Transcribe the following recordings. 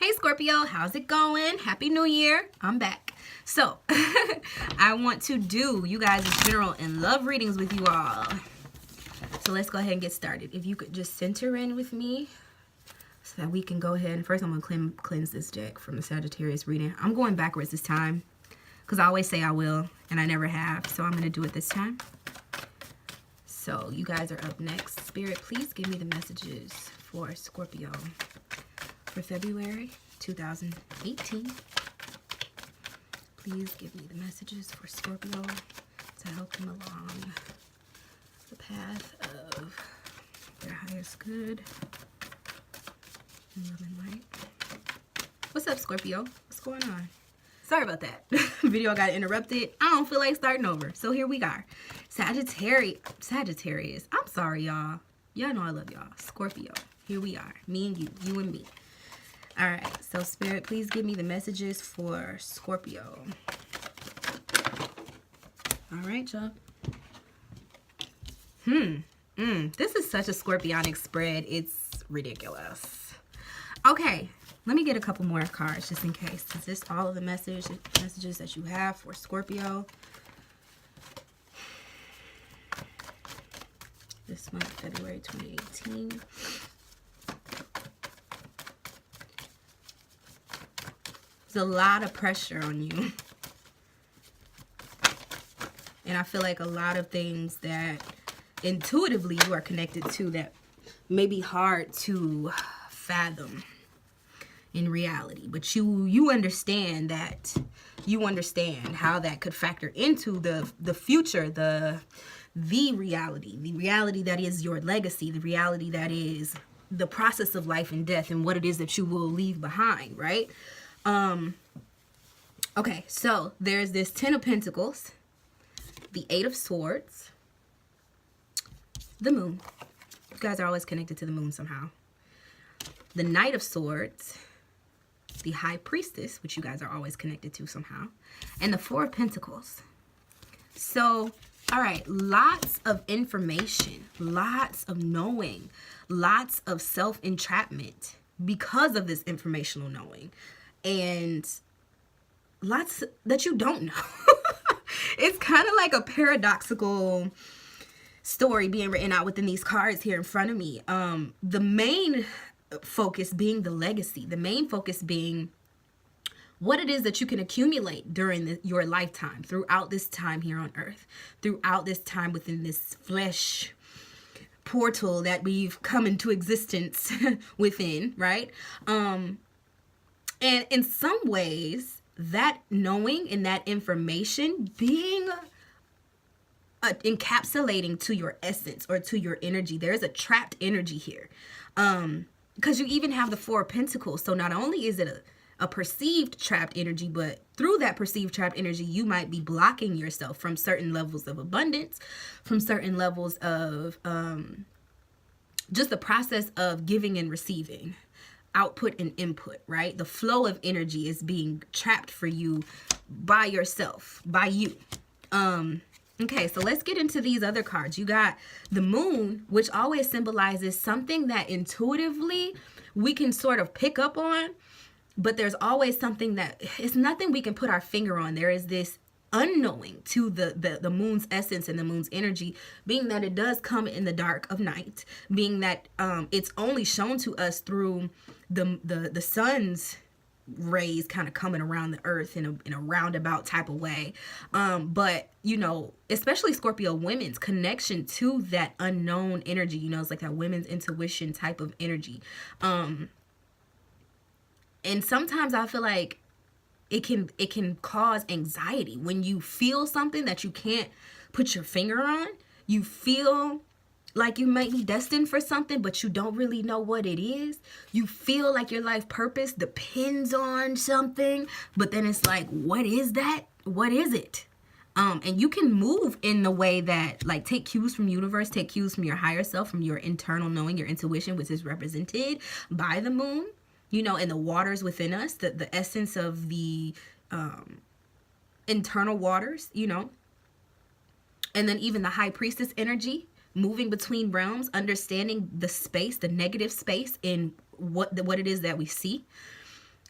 Hey Scorpio, how's it going? Happy New Year. I'm back. So, I want to do you guys' general and love readings with you all. So let's go ahead and get started. If you could just center in with me so that we can go ahead and first I'm going to cleanse this deck from the Sagittarius reading. I'm going backwards this time because I always say I will and I never have. So I'm going to do it this time. So you guys are up next. Spirit, please give me the messages for Scorpio for February 2018. Please give me the messages for Scorpio to help them along the path of their highest good and love and light. What's up, Scorpio? What's going on? Sorry about that. Video got interrupted. I don't feel like starting over. So here we are. Sagittarius. I'm sorry, y'all. Y'all know I love y'all. Scorpio. Here we are. Me and you and me. All right, so Spirit, please give me the messages for Scorpio. All right, y'all. This is such a Scorpionic spread. It's ridiculous. Okay, let me get a couple more cards just in case. Is this all of the messages that you have for Scorpio? This month, February 2018. There's a lot of pressure on you. And I feel like a lot of things that intuitively you are connected to that may be hard to fathom in reality. But you understand that. You understand how that could factor into the future, the reality that is your legacy, the reality that is the process of life and death and what it is that you will leave behind, right? Okay, so there's this 10 of Pentacles, the 8 of Swords, the Moon. You guys are always connected to the Moon somehow. The Knight of Swords, the High Priestess, which you guys are always connected to somehow, and the 4 of Pentacles. So, all right, lots of information, lots of knowing, lots of self-entrapment because of this informational knowing. And lots that you don't know. It's kind of like a paradoxical story being written out within these cards here in front of me. The main focus being the legacy. The main focus being what it is that you can accumulate during your lifetime, throughout this time here on earth, throughout this time within this flesh portal that we've come into existence within, right? And in some ways, that knowing and that information being encapsulating to your essence or to your energy, there's a trapped energy here. Because you even have the 4 of Pentacles. So not only is it a perceived trapped energy, but through that perceived trapped energy, you might be blocking yourself from certain levels of abundance, from certain levels of just the process of giving and receiving. Output and input, right? The flow of energy is being trapped for you by yourself, by you. Okay, so let's get into these other cards. You got the Moon, which always symbolizes something that intuitively we can sort of pick up on, but there's always something that it's nothing we can put our finger on. There is this unknowing to the Moon's essence and the Moon's energy, being that it does come in the dark of night, being that it's only shown to us through the sun's rays kind of coming around the earth in a roundabout type of way. But, you know, especially Scorpio women's connection to that unknown energy, you know, it's like that women's intuition type of energy. And sometimes I feel like it can cause anxiety when you feel something that you can't put your finger on. You feel like you might be destined for something, but you don't really know what it is. You feel like your life purpose depends on something, but then it's like, what is that? What is it? And you can move in the way that, like, take cues from universe, take cues from your higher self, from your internal knowing, your intuition, which is represented by the Moon, you know, and the waters within us, the essence of the internal waters, you know, and then even the High Priestess energy, moving between realms, understanding the space, the negative space in what it is that we see.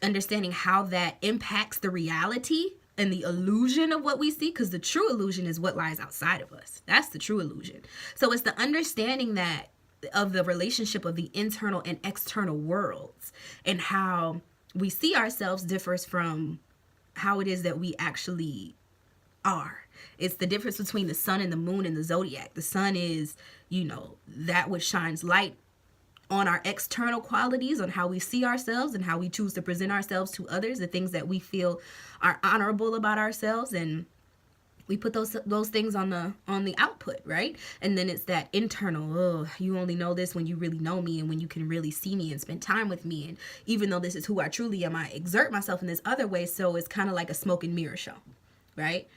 understanding how that impacts the reality and the illusion of what we see, because the true illusion is what lies outside of us. That's the true illusion. So it's the understanding that of the relationship of the internal and external worlds, and how we see ourselves differs from how it is that we actually are. It's the difference between the sun and the moon and the zodiac. The sun is, you know, that which shines light on our external qualities, on how we see ourselves and how we choose to present ourselves to others, the things that we feel are honorable about ourselves, and we put those things on the output, right? And then it's that internal, oh, you only know this when you really know me and when you can really see me and spend time with me. And even though this is who I truly am, I exert myself in this other way. So it's kind of like a smoke and mirror show, right?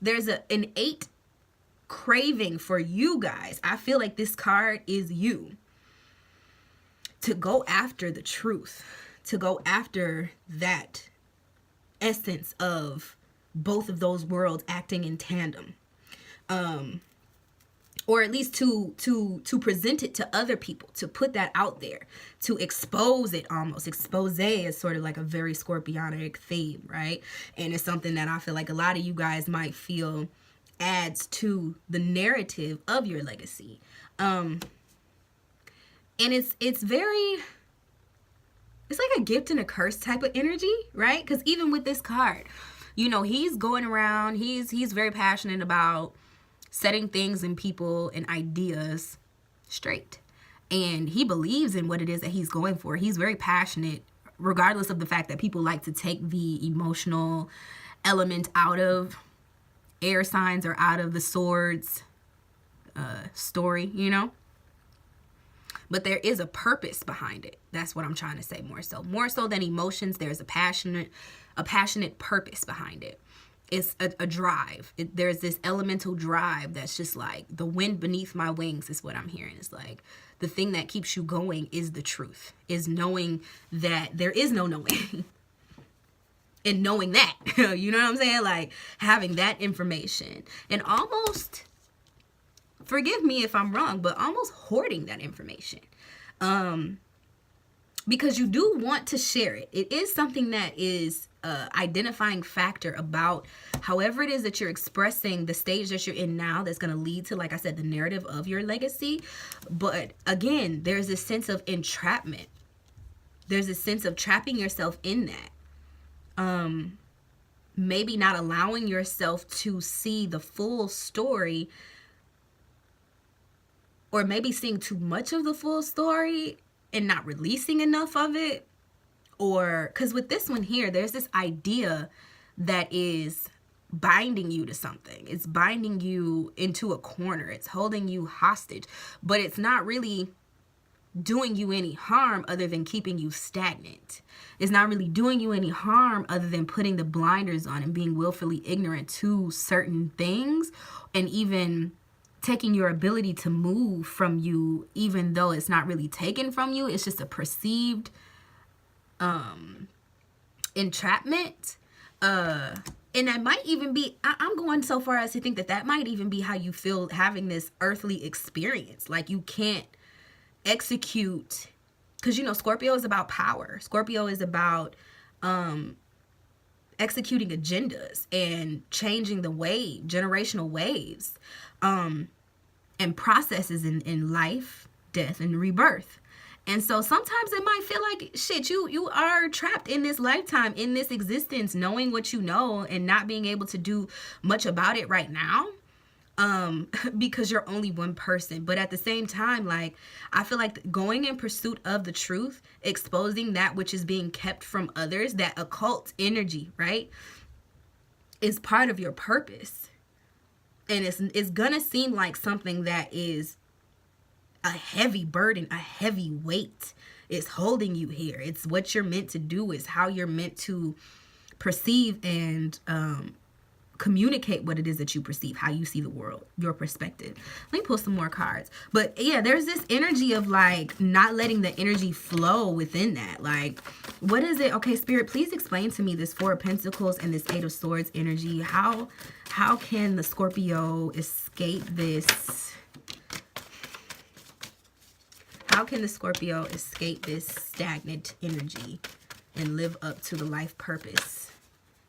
There's an innate craving for you guys. I feel like this card is you, to go after the truth, to go after that essence of both of those worlds acting in tandem, or at least to present it to other people, to put that out there, to expose it. Almost expose is sort of like a very Scorpionic theme, right? And it's something that I feel like a lot of you guys might feel adds to the narrative of your legacy. And it's very, it's like a gift and a curse type of energy, right? Because even with this card, you know, he's going around, he's very passionate about setting things and people and ideas straight. And he believes in what it is that he's going for. He's very passionate, regardless of the fact that people like to take the emotional element out of air signs or out of the swords story, you know? But there is a purpose behind it. That's what I'm trying to say. More so than emotions, there's a passionate purpose behind it. It's a drive. There's this elemental drive that's just like the wind beneath my wings is what I'm hearing. It's like the thing that keeps you going is the truth, is knowing that there is no knowing. And knowing that, you know what I'm saying? Like having that information and almost, forgive me if I'm wrong, but almost hoarding that information. Because you do want to share it. It is something that is identifying factor about however it is that you're expressing the stage that you're in now, that's going to lead to, like I said, the narrative of your legacy. But again, there's this sense of entrapment. There's a sense of trapping yourself in that. Maybe not allowing yourself to see the full story, or maybe seeing too much of the full story and not releasing enough of it. Or because with this one here, there's this idea that is binding you to something. It's binding you into a corner. It's holding you hostage, but it's not really doing you any harm other than keeping you stagnant. It's not really doing you any harm other than putting the blinders on and being willfully ignorant to certain things, and even taking your ability to move from you, even though it's not really taken from you. It's just a perceived entrapment. And that might even be, I'm going so far as to think that might even be how you feel having this earthly experience. Like you can't execute, because you know Scorpio is about power. Scorpio is about executing agendas and changing the wave, generational waves, and processes in life, death, and rebirth. And so sometimes it might feel like shit, you are trapped in this lifetime, in this existence, knowing what you know and not being able to do much about it right now. Because you're only one person. But at the same time, like, I feel like going in pursuit of the truth, exposing that which is being kept from others, that occult energy, right, is part of your purpose. And it's gonna seem like something that is a heavy burden, a heavy weight. It's holding you here. It's what you're meant to do. It's how you're meant to perceive and communicate what it is that you perceive, how you see the world, your perspective. Let me pull some more cards. But yeah, there's this energy of like not letting the energy flow within that. Like, what is it? Okay, Spirit, please explain to me this Four of Pentacles and this Eight of Swords energy. How can the Scorpio escape this? how can the Scorpio escape this stagnant energy and live up to the life purpose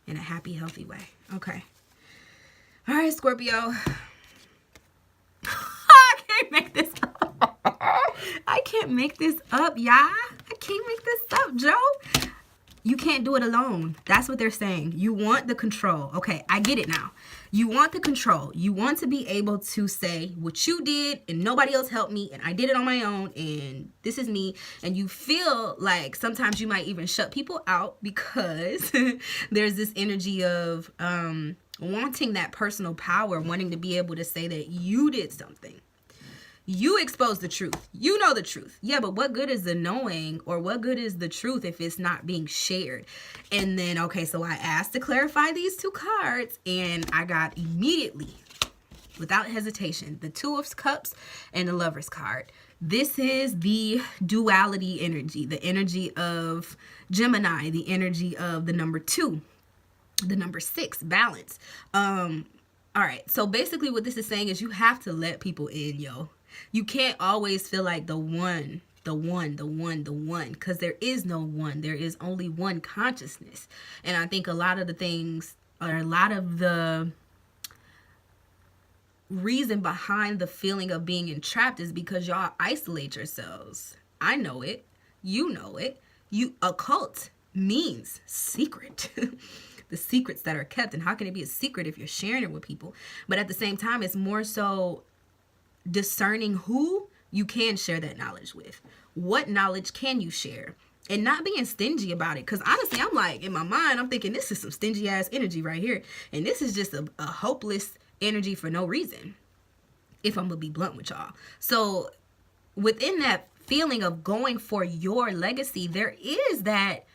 in a happy, healthy way? Okay. All right, Scorpio. I can't make this up. I can't make this up, y'all. I can't make this up, Joe. You can't do it alone. That's what they're saying. You want the control. Okay, I get it now. You want the control. You want to be able to say what you did and nobody else helped me and I did it on my own and this is me. And you feel like sometimes you might even shut people out because there's this energy of wanting that personal power, wanting to be able to say that you did something. You expose the truth. You know the truth. Yeah, but what good is the knowing, or what good is the truth if it's not being shared? And then, okay, so I asked to clarify these two cards, and I got immediately, without hesitation, the Two of Cups and the Lover's card. This is the duality energy, the energy of Gemini, the energy of the number 2, the number 6, balance. All right, so basically what this is saying is you have to let people in, yo. You can't always feel like the one, because there is no one. There is only one consciousness. And I think a lot of the things, or a lot of the reason behind the feeling of being entrapped is because y'all isolate yourselves. I know it. You know it. Occult means secret. The secrets that are kept. And how can it be a secret if you're sharing it with people? But at the same time, it's more so discerning who you can share that knowledge with. What knowledge can you share? And not being stingy about it. Because honestly, I'm like, in my mind, I'm thinking this is some stingy ass energy right here. And this is just a hopeless energy for no reason. If I'm going to be blunt with y'all. So within that feeling of going for your legacy, there is that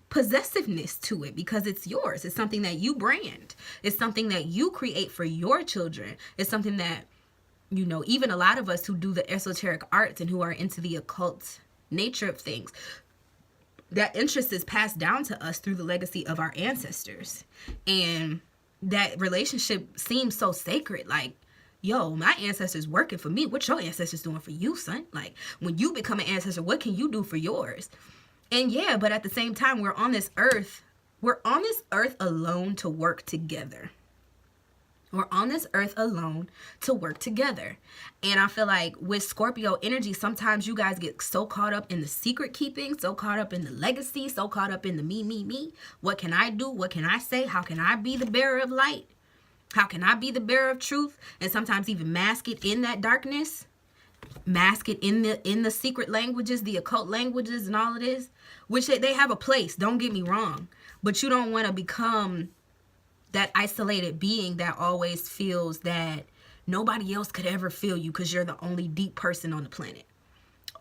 possessiveness to it because it's yours. It's something that you brand. It's something that you create for your children. It's something that, you know, even a lot of us who do the esoteric arts and who are into the occult nature of things, that interest is passed down to us through the legacy of our ancestors. And that relationship seems so sacred. Like, yo, my ancestors working for me. What your ancestors doing for you, son? Like, when you become an ancestor, what can you do for yours? And yeah, but at the same time, we're on this earth alone to work together. We're on this earth alone to work together. And I feel like with Scorpio energy, sometimes you guys get so caught up in the secret keeping, so caught up in the legacy, so caught up in the me. What can I do? What can I say? How can I be the bearer of light? How can I be the bearer of truth? And sometimes even mask it in that darkness. Mask it in the secret languages, the occult languages and all of this. Which they have a place, don't get me wrong. But you don't want to become that isolated being that always feels that nobody else could ever feel you because you're the only deep person on the planet.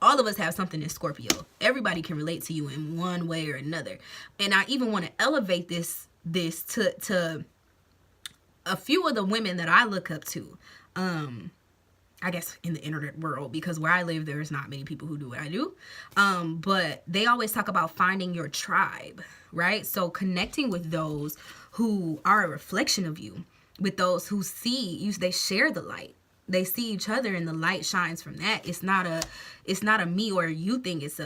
All of us have something in Scorpio. Everybody can relate to you in one way or another. And I even want to elevate this to a few of the women that I look up to. I guess in the internet world, because where I live, there's not many people who do what I do. But they always talk about finding your tribe, right? So connecting with those who are a reflection of you, with those who see you, they share the light. They see each other and the light shines from that. It's not a me or you thing. It's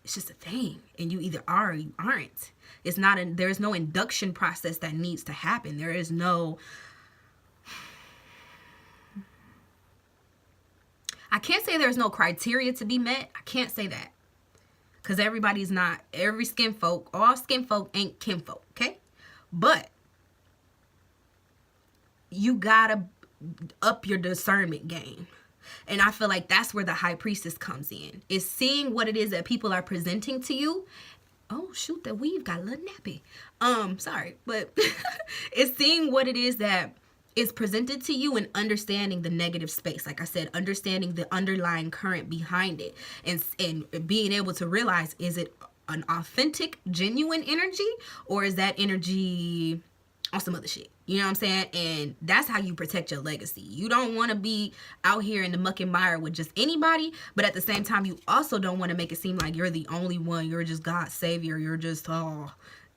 just a thing. And you either are or you aren't. There's no induction process that needs to happen. There is no, I can't say there's no criteria to be met. I can't say that. Because every skin folk, all skin folk ain't kinfolk, okay? But you gotta up your discernment game. And I feel like that's where the high priestess comes in. Is seeing what it is that people are presenting to you. Oh, shoot, that weave got a little nappy. Sorry, but it's seeing what it is that is presented to you and understanding the negative space. Like I said, understanding the underlying current behind it and being able to realize, is it an authentic, genuine energy, or is that energy on some other shit? You know what I'm saying? And that's how you protect your legacy. You don't want to be out here in the muck and mire with just anybody, but at the same time, you also don't want to make it seem like you're the only one. You're just God's savior. You're just,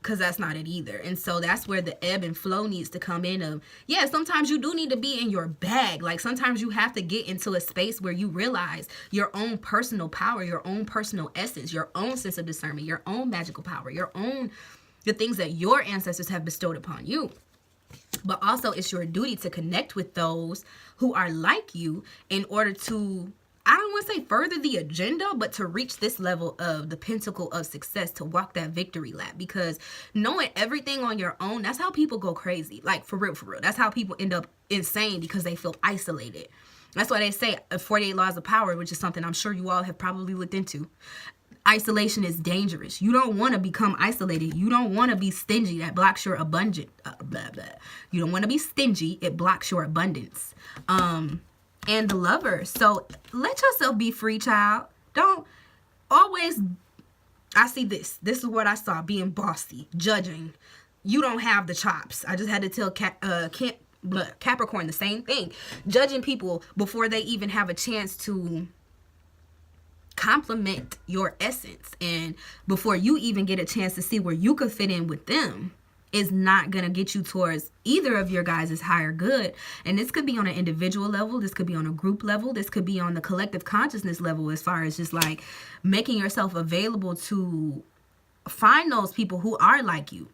because that's not it either. And so that's where the ebb and flow needs to come in of, yeah, sometimes you do need to be in your bag. Like sometimes you have to get into a space where you realize your own personal power, your own personal essence, your own sense of discernment, your own magical power, the things that your ancestors have bestowed upon you. But also it's your duty to connect with those who are like you in order to, I don't want to say further the agenda, but to reach this level of the pinnacle of success, to walk that victory lap. Because knowing everything on your own, that's how people go crazy. Like for real, for real. That's how people end up insane, because they feel isolated. That's why they say 48 laws of power, which is something I'm sure you all have probably looked into. Isolation is dangerous. You don't want to become isolated. You don't want to be stingy. That blocks your abundance. Blah, blah. You don't want to be stingy. It blocks your abundance. And the Lover. So let yourself be free, child. Don't always. I see this. This is what I saw. Being bossy, judging. You don't have the chops. I just had to tell Capricorn the same thing. Judging people before they even have a chance to compliment your essence, and before you even get a chance to see where you could fit in with them, is not going to get you towards either of your guys' higher good. And this could be on an individual level. This could be on a group level. This could be on the collective consciousness level, as far as just like making yourself available to find those people who are like you.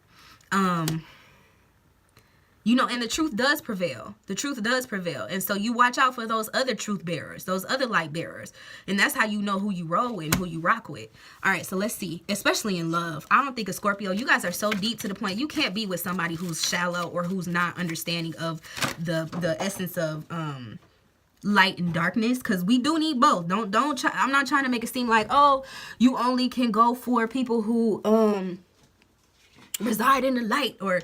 You know, and the truth does prevail. The truth does prevail. And so you watch out for those other truth bearers, those other light bearers. And that's how you know who you roll with and who you rock with. All right, so let's see. Especially in love. I don't think a Scorpio, you guys are so deep to the point. You can't be with somebody who's shallow or who's not understanding of the essence of light and darkness, because we do need both. Don't try, I'm not trying to make it seem like, oh, you only can go for people who reside in the light, or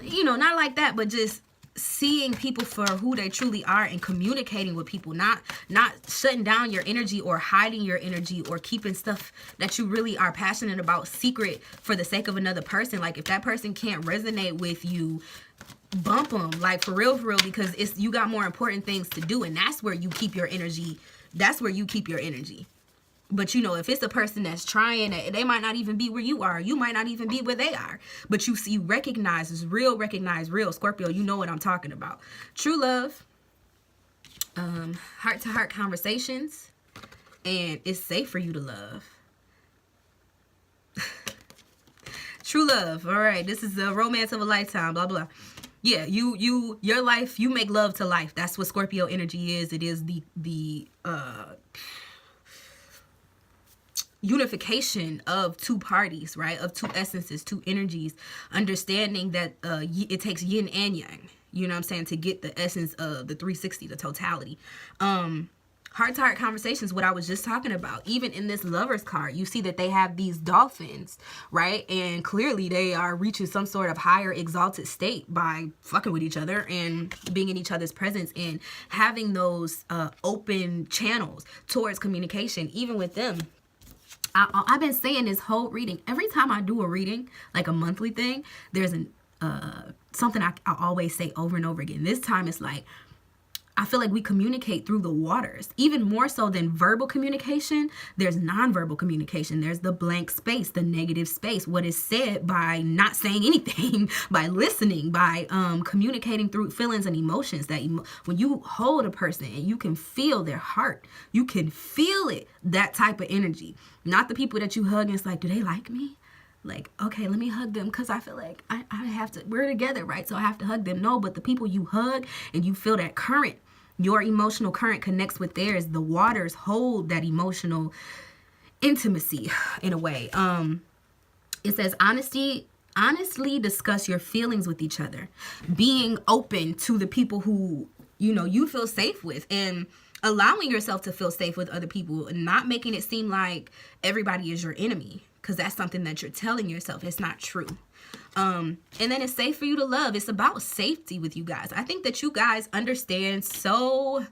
you know, not like that, but just seeing people for who they truly are and communicating with people, not shutting down your energy or hiding your energy or keeping stuff that you really are passionate about secret for the sake of another person. Like if that person can't resonate with you, bump them, like for real, because it's, you got more important things to do, and that's where you keep your energy. That's where you keep your energy. But, you know, if it's a person that's trying, they might not even be where you are. You might not even be where they are. But you see, recognize real. Scorpio, you know what I'm talking about. True love, heart-to-heart conversations, and it's safe for you to love. True love. All right, this is the romance of a lifetime, blah, blah. Yeah, your life, you make love to life. That's what Scorpio energy is. It is the unification of two parties, right? Of two essences, two energies, understanding that it takes yin and yang, you know what I'm saying, to get the essence of the 360, the totality. Heart-to-heart conversations, what I was just talking about. Even in this Lovers card, you see that they have these dolphins, right? And clearly they are reaching some sort of higher exalted state by fucking with each other and being in each other's presence and having those open channels towards communication, even with them. I've been saying this whole reading, every time I do a reading, like a monthly thing, there's something I always say over and over again. This time it's like, I feel like we communicate through the waters, even more so than verbal communication. There's nonverbal communication. There's the blank space, the negative space, what is said by not saying anything, by listening, by communicating through feelings and emotions. That when you hold a person and you can feel their heart, you can feel it, that type of energy. Not the people that you hug and it's like, do they like me? Like, okay, let me hug them because I feel like I have to, we're together, right? So I have to hug them. No, but the people you hug and you feel that current, your emotional current connects with theirs. The waters hold that emotional intimacy in a way. It says honestly discuss your feelings with each other. Being open to the people who, you know, you feel safe with, and allowing yourself to feel safe with other people and not making it seem like everybody is your enemy, because that's something that you're telling yourself. It's not true. And then it's safe for you to love. It's about safety with you guys. I think that you guys understand so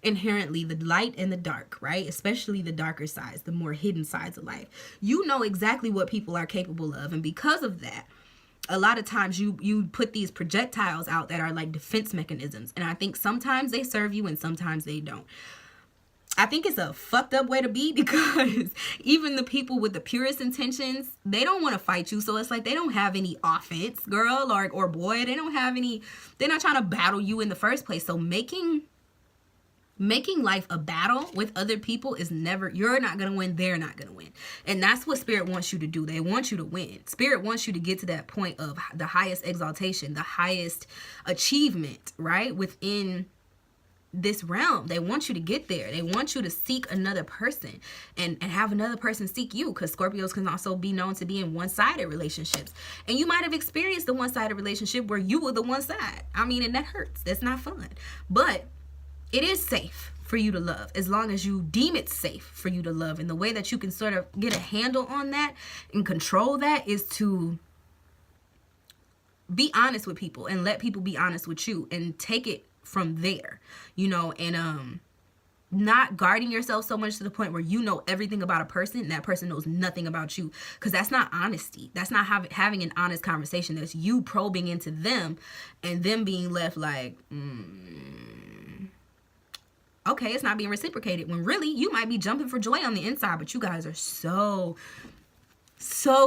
inherently the light and the dark, right? Especially the darker sides, the more hidden sides of life. You know exactly what people are capable of. And because of that, a lot of times you put these projectiles out that are like defense mechanisms. And I think sometimes they serve you and sometimes they don't. I think it's a fucked up way to be, because even the people with the purest intentions, they don't want to fight you. So it's like they don't have any offense, girl or boy. They don't have any, they're not trying to battle you in the first place. So making life a battle with other people is never, you're not going to win, they're not going to win. And that's what Spirit wants you to do. They want you to win. Spirit wants you to get to that point of the highest exaltation, the highest achievement, right? Within this realm. They want you to get there. They want you to seek another person and have another person seek you, because Scorpios can also be known to be in one-sided relationships. And you might have experienced the one-sided relationship where you were the one side. I mean, and that hurts. That's not fun. But it is safe for you to love, as long as you deem it safe for you to love. And the way that you can sort of get a handle on that and control that is to be honest with people and let people be honest with you and take it from there, you know, and not guarding yourself so much to the point where you know everything about a person and that person knows nothing about you, because that's not honesty. That's not having an honest conversation. That's you probing into them and them being left like, okay, it's not being reciprocated, when really you might be jumping for joy on the inside, but you guys are so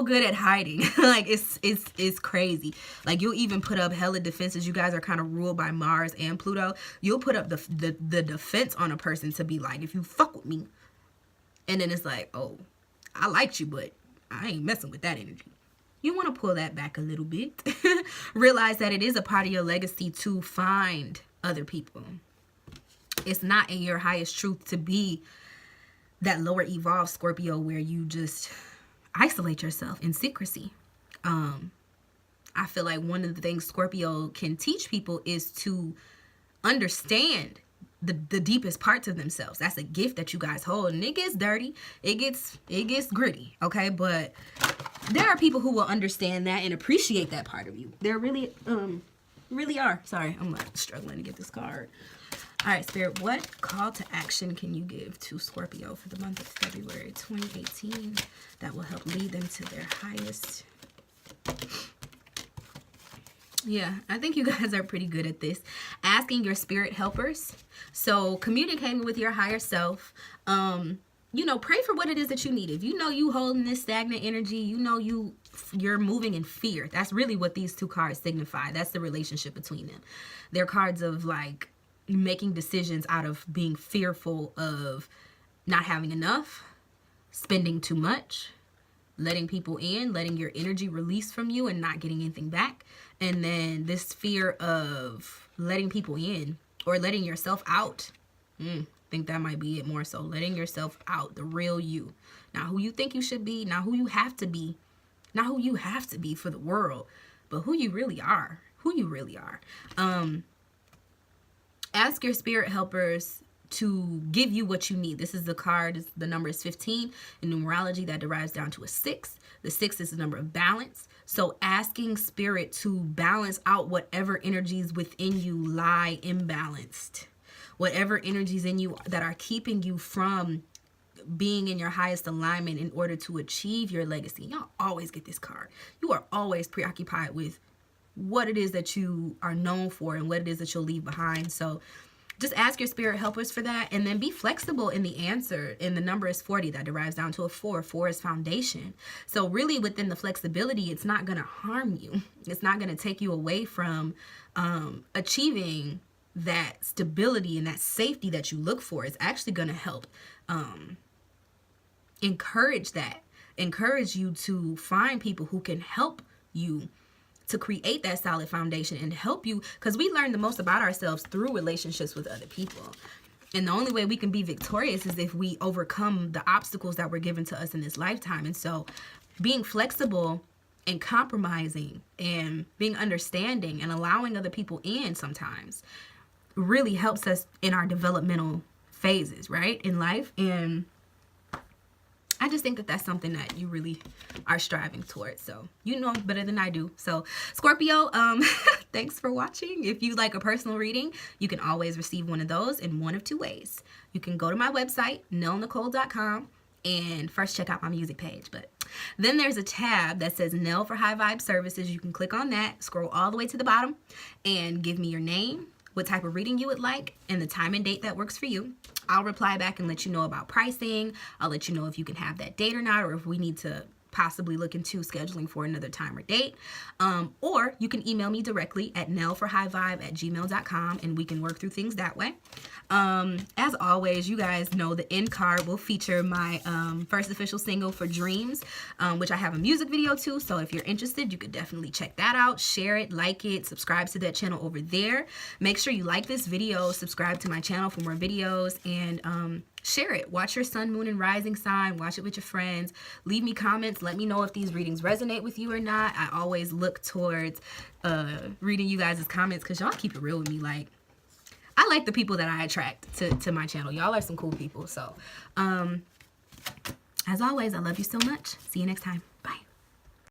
good at hiding. Like it's crazy. Like you'll even put up hella defenses. You guys are kind of ruled by Mars and Pluto. You'll put up the defense on a person to be like, if you fuck with me, and then it's like, oh, I liked you, but I ain't messing with that energy. You want to pull that back a little bit. Realize that it is a part of your legacy to find other people. It's not in your highest truth to be that lower evolved Scorpio where you just isolate yourself in secrecy. I feel like one of the things Scorpio can teach people is to understand the deepest parts of themselves. That's a gift that you guys hold, and it gets dirty, it gets gritty, okay? But there are people who will understand that and appreciate that part of you. There really are. Sorry, I'm like struggling to get this card. All right, Spirit, what call to action can you give to Scorpio for the month of February 2018 that will help lead them to their highest? Yeah, I think you guys are pretty good at this. Asking your spirit helpers. So communicating with your higher self. You know, pray for what it is that you need. If you know you holding this stagnant energy, you know you're moving in fear. That's really what these two cards signify. That's the relationship between them. They're cards of like making decisions out of being fearful of not having enough, spending too much, letting people in, letting your energy release from you and not getting anything back. And then this fear of letting people in or letting yourself out. I think that might be it more so. Letting yourself out, the real you. Not who you think you should be, not who you have to be. Not who you have to be for the world, but who you really are. Who you really are. Ask your spirit helpers to give you what you need. This is the card, the number is 15. In numerology, that derives down to a 6. The 6 is the number of balance. So asking spirit to balance out whatever energies within you lie imbalanced. Whatever energies in you that are keeping you from being in your highest alignment in order to achieve your legacy. Y'all always get this card. You are always preoccupied with what it is that you are known for and what it is that you'll leave behind. So just ask your spirit helpers for that, and then be flexible in the answer. And the number is 40. That derives down to a 4. 4 is foundation. So really within the flexibility, it's not going to harm you. It's not going to take you away from achieving that stability and that safety that you look for. It's actually going to help encourage that. Encourage you to find people who can help you to create that solid foundation and help you, because we learn the most about ourselves through relationships with other people. And the only way we can be victorious is if we overcome the obstacles that were given to us in this lifetime. And so being flexible and compromising and being understanding and allowing other people in sometimes really helps us in our developmental phases, right, in life. And I just think that that's something that you really are striving towards. So you know better than I do. So Scorpio, thanks for watching. If you like a personal reading, you can always receive one of those in one of two ways. You can go to my website, nellnicole.com, and first check out my music page. But then there's a tab that says Nell for High Vibe Services. You can click on that, scroll all the way to the bottom, and give me your name, what type of reading you would like and the time and date that works for you. I'll reply back and let you know about pricing. I'll let you know if you can have that date or not, or if we need to possibly look into scheduling for another time or date. Or you can email me directly at nellforhighvibe@gmail.com and we can work through things that way. As always, you guys know the end card will feature my first official single for Dreams, which I have a music video to. So if you're interested, you could definitely check that out. Share it, like it, subscribe to that channel over there. Make sure you like this video, subscribe to my channel for more videos, and share it. Watch your sun, moon, and rising sign. Watch it with your friends. Leave me comments. Let me know if these readings resonate with you or not. I always look towards reading you guys' comments because y'all keep it real with me. Like, I like the people that I attract to my channel. Y'all are some cool people. So, as always, I love you so much. See you next time. Bye.